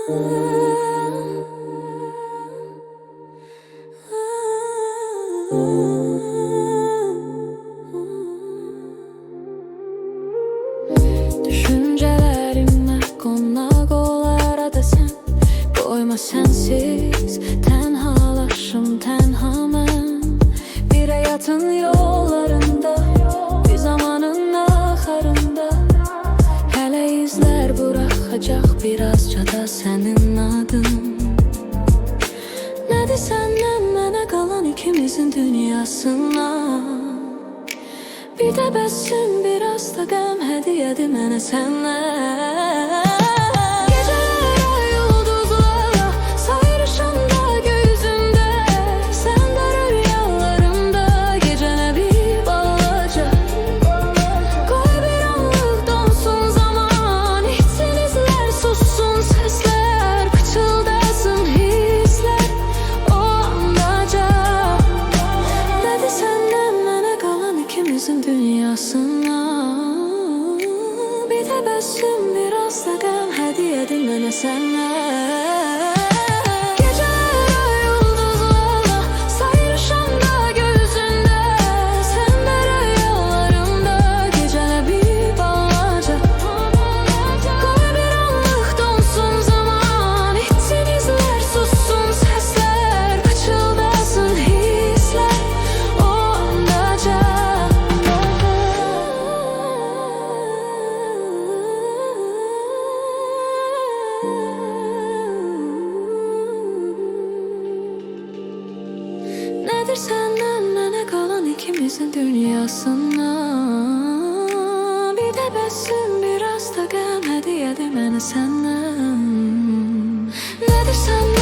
Düşüncelerime konak olar adasın. Koyma sensiz tenhalaşım tenha mən. Bir hayatın yollarında, bir zamanın axarında hələ izlər bırakacak birazca da senin adın. Nədir səndən mənə qalan ikimizin dünyasına? Bir təbəssüm, biraz da qəm hədiyyədir mənə səndən. Dünyasına bir təbəssüm, biraz da qəm hədiyyədir mənə səndən. Nədir səndən mənə qalan ikimizin dünyasına? Bir təbəssüm, biraz da qəm hədiyyədir mənə səndən. Nədir səndən